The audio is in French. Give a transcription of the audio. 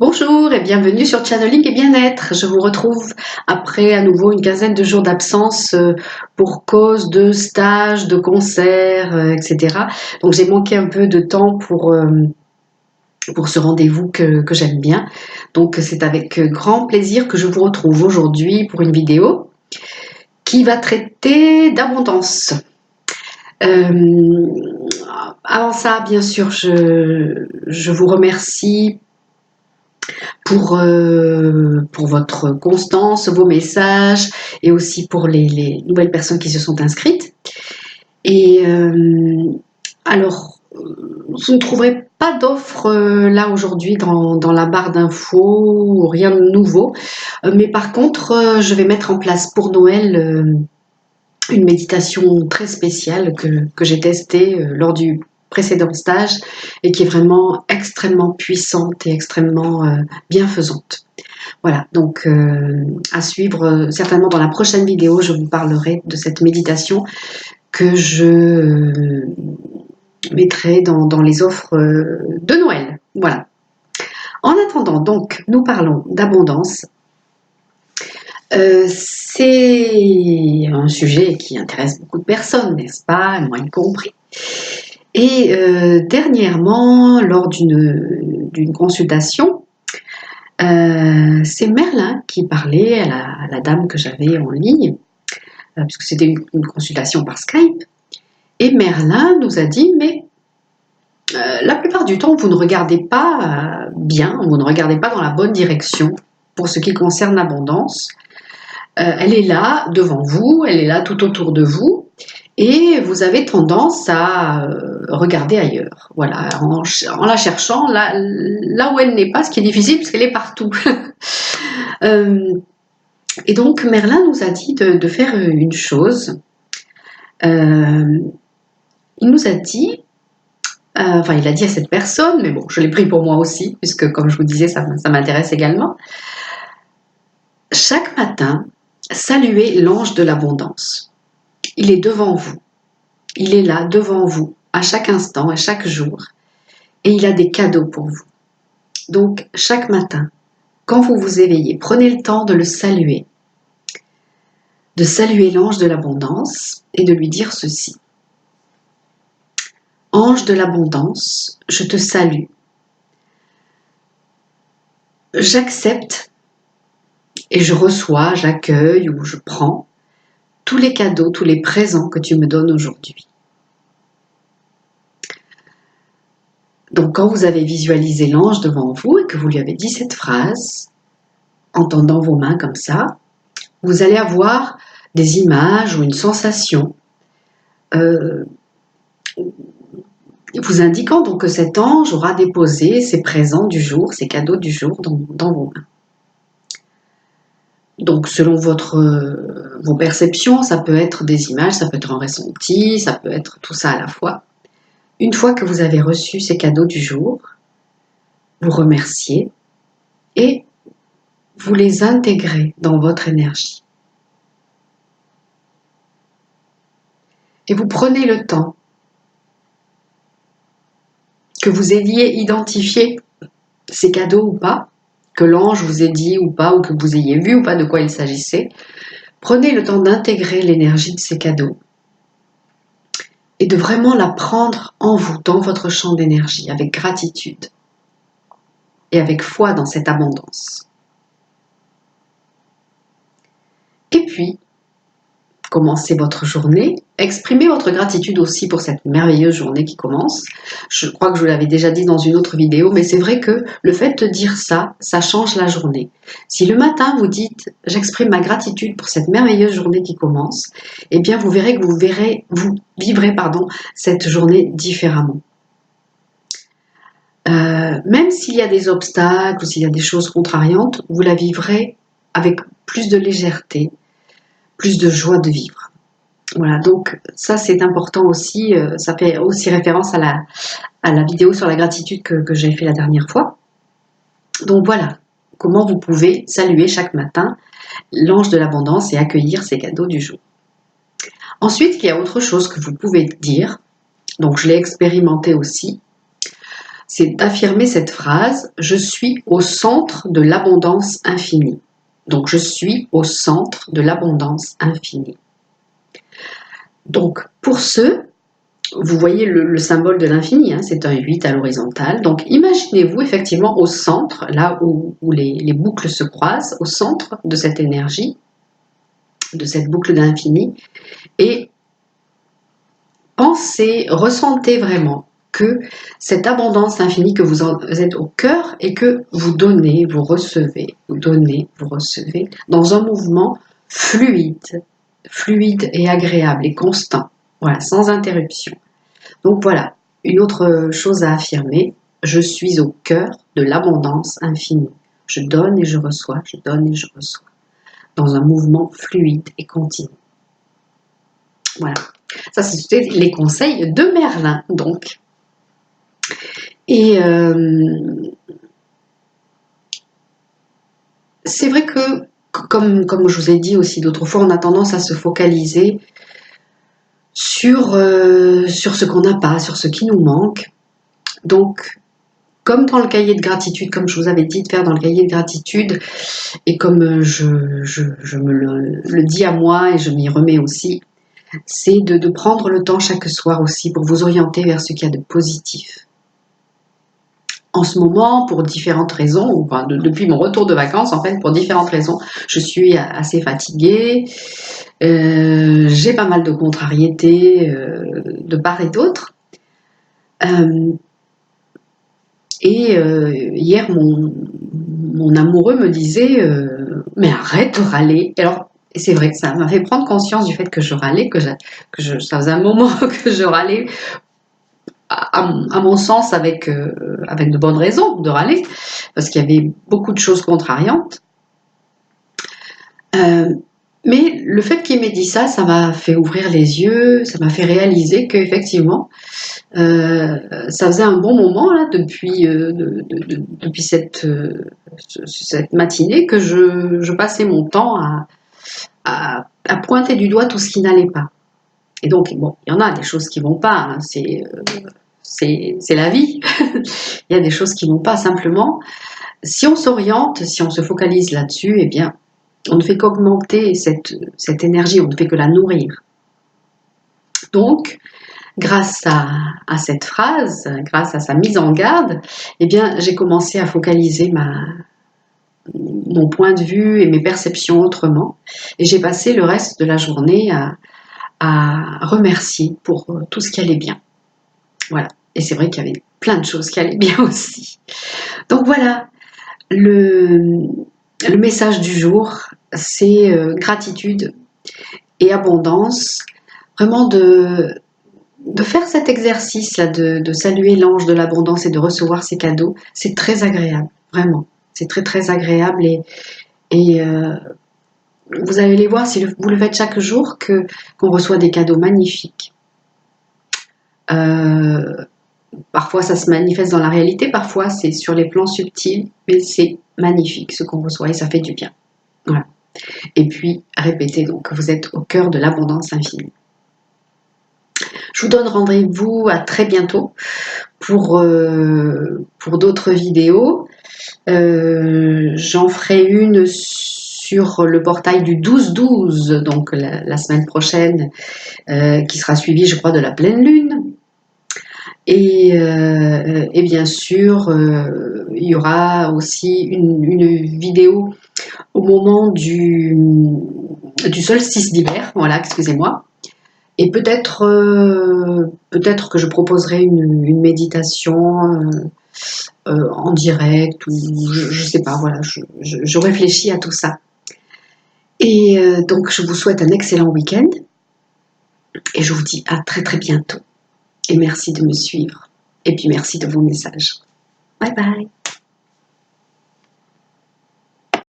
Bonjour et bienvenue sur Channeling et Bien-être. Je vous retrouve après à nouveau une quinzaine de jours d'absence pour cause de stages, de concerts, etc. Donc j'ai manqué un peu de temps pour ce rendez-vous que j'aime bien. Donc c'est avec grand plaisir que je vous retrouve aujourd'hui pour une vidéo qui va traiter d'abondance. Avant ça, bien sûr, je vous remercie pour votre constance, vos messages et aussi pour les nouvelles personnes qui se sont inscrites. Et alors, vous ne trouverez pas d'offre là aujourd'hui dans la barre d'infos, rien de nouveau. Mais par contre, je vais mettre en place pour Noël une méditation très spéciale que j'ai testée lors du précédent stage et qui est vraiment extrêmement puissante et extrêmement bienfaisante. Voilà, donc à suivre certainement dans la prochaine vidéo, je vous parlerai de cette méditation que je mettrai dans les offres de Noël. Voilà. En attendant, donc, nous parlons d'abondance. C'est un sujet qui intéresse beaucoup de personnes, n'est-ce pas, moi y compris. Et dernièrement, lors d'une consultation, c'est Merlin qui parlait à la dame que j'avais en ligne, puisque c'était une consultation par Skype. Et Merlin nous a dit, mais la plupart du temps, vous ne regardez pas bien, vous ne regardez pas dans la bonne direction pour ce qui concerne l'abondance. Elle est là devant vous, elle est là tout autour de vous, et vous avez tendance à regarder ailleurs. Voilà, en la cherchant là où elle n'est pas, ce qui est difficile parce qu'elle est partout. Et donc Merlin nous a dit de faire une chose. Il nous a dit, enfin il a dit à cette personne, mais bon, je l'ai pris pour moi aussi, puisque comme je vous disais, ça m'intéresse également. Chaque matin, saluez l'ange de l'abondance. Il est devant vous. Il est là, devant vous, à chaque instant, à chaque jour. Et il a des cadeaux pour vous. Donc, chaque matin, quand vous vous éveillez, prenez le temps de le saluer. De saluer l'ange de l'abondance et de lui dire ceci. Ange de l'abondance, je te salue. J'accepte et je reçois, j'accueille ou je prends tous les cadeaux, tous les présents que tu me donnes aujourd'hui. Donc quand vous avez visualisé l'ange devant vous et que vous lui avez dit cette phrase, en tendant vos mains comme ça, vous allez avoir des images ou une sensation vous indiquant donc que cet ange aura déposé ses présents du jour, ses cadeaux du jour dans vos mains. Donc selon vos perceptions, ça peut être des images, ça peut être un ressenti, ça peut être tout ça à la fois. Une fois que vous avez reçu ces cadeaux du jour, vous remerciez et vous les intégrez dans votre énergie. Et vous prenez le temps que vous ayez identifié ces cadeaux ou pas, que l'ange vous ait dit ou pas, ou que vous ayez vu ou pas de quoi il s'agissait, prenez le temps d'intégrer l'énergie de ces cadeaux et de vraiment la prendre en vous, dans votre champ d'énergie, avec gratitude et avec foi dans cette abondance. Et puis, commencez votre journée, exprimez votre gratitude aussi pour cette merveilleuse journée qui commence. Je crois que je vous l'avais déjà dit dans une autre vidéo, mais c'est vrai que le fait de dire ça, ça change la journée. Si le matin vous dites « j'exprime ma gratitude pour cette merveilleuse journée qui commence », eh bien vous verrez que vous vivrez cette journée différemment. Même s'il y a des obstacles ou s'il y a des choses contrariantes, vous la vivrez avec plus de légèreté, plus de joie de vivre. Voilà, donc ça c'est important aussi, ça fait aussi référence à la vidéo sur la gratitude que j'ai fait la dernière fois. Donc voilà, comment vous pouvez saluer chaque matin l'ange de l'abondance et accueillir ses cadeaux du jour. Ensuite, il y a autre chose que vous pouvez dire, donc je l'ai expérimenté aussi, c'est d'affirmer cette phrase: je suis au centre de l'abondance infinie. Donc je suis au centre de l'abondance infinie. Donc pour ceux, vous voyez le symbole de l'infini, hein, c'est un 8 à l'horizontale. Donc imaginez-vous effectivement au centre, là où les boucles se croisent, au centre de cette énergie, de cette boucle d'infini, et pensez, ressentez vraiment que cette abondance infinie, que vous êtes au cœur et que vous donnez, vous recevez, vous donnez, vous recevez, dans un mouvement fluide et agréable et constant, voilà, sans interruption. Donc voilà, une autre chose à affirmer: je suis au cœur de l'abondance infinie. Je donne et je reçois, je donne et je reçois, dans un mouvement fluide et continu. Voilà, ça c'était les conseils de Merlin, donc. Et c'est vrai que, comme je vous ai dit aussi d'autres fois, on a tendance à se focaliser sur ce qu'on n'a pas, sur ce qui nous manque. Donc, comme dans le cahier de gratitude, comme je vous avais dit de faire dans le cahier de gratitude, et comme je me le dis à moi et je m'y remets aussi, c'est de prendre le temps chaque soir aussi pour vous orienter vers ce qu'il y a de positif. En ce moment, pour différentes raisons, enfin, depuis mon retour de vacances, en fait, pour différentes raisons, je suis assez fatiguée, j'ai pas mal de contrariétés de part et d'autre. Hier, mon amoureux me disait mais arrête de râler. Alors, c'est vrai que ça m'a fait prendre conscience du fait que je râlais, ça faisait un moment que je râlais, à mon sens, avec de bonnes raisons de râler, parce qu'il y avait beaucoup de choses contrariantes. Mais le fait qu'il m'ait dit ça, ça m'a fait ouvrir les yeux, ça m'a fait réaliser qu'effectivement, ça faisait un bon moment là, depuis cette matinée, que je passais mon temps à pointer du doigt tout ce qui n'allait pas. Et donc, bon, il y en a des choses qui vont pas, hein, c'est la vie. Il y a des choses qui vont pas, simplement. Si on s'oriente, si on se focalise là-dessus, eh bien, on ne fait qu'augmenter cette énergie, on ne fait que la nourrir. Donc, grâce à cette phrase, grâce à sa mise en garde, eh bien, j'ai commencé à focaliser mon point de vue et mes perceptions autrement. Et j'ai passé le reste de la journée à remercier pour tout ce qui allait bien. Voilà. Et c'est vrai qu'il y avait plein de choses qui allaient bien aussi. Donc voilà, le message du jour, c'est gratitude et abondance. Vraiment de faire cet exercice-là, de saluer l'ange de l'abondance et de recevoir ses cadeaux. C'est très agréable, vraiment. C'est très très agréable et vous allez les voir si vous le faites chaque jour, qu'on reçoit des cadeaux magnifiques. Parfois ça se manifeste dans la réalité, parfois c'est sur les plans subtils, mais c'est magnifique ce qu'on reçoit et ça fait du bien. Voilà. Et puis répétez donc que vous êtes au cœur de l'abondance infinie. Je vous donne rendez-vous à très bientôt pour d'autres vidéos. J'en ferai une sur le portail du 12-12, donc la semaine prochaine, qui sera suivie, je crois, de la pleine lune. Et bien sûr, il y aura aussi une vidéo au moment du solstice d'hiver, voilà, excusez-moi. Et peut-être que je proposerai une méditation en direct, ou je sais pas, voilà, je réfléchis à tout ça. Et donc je vous souhaite un excellent week-end et je vous dis à très très bientôt. Et merci de me suivre. Et puis merci de vos messages. Bye bye.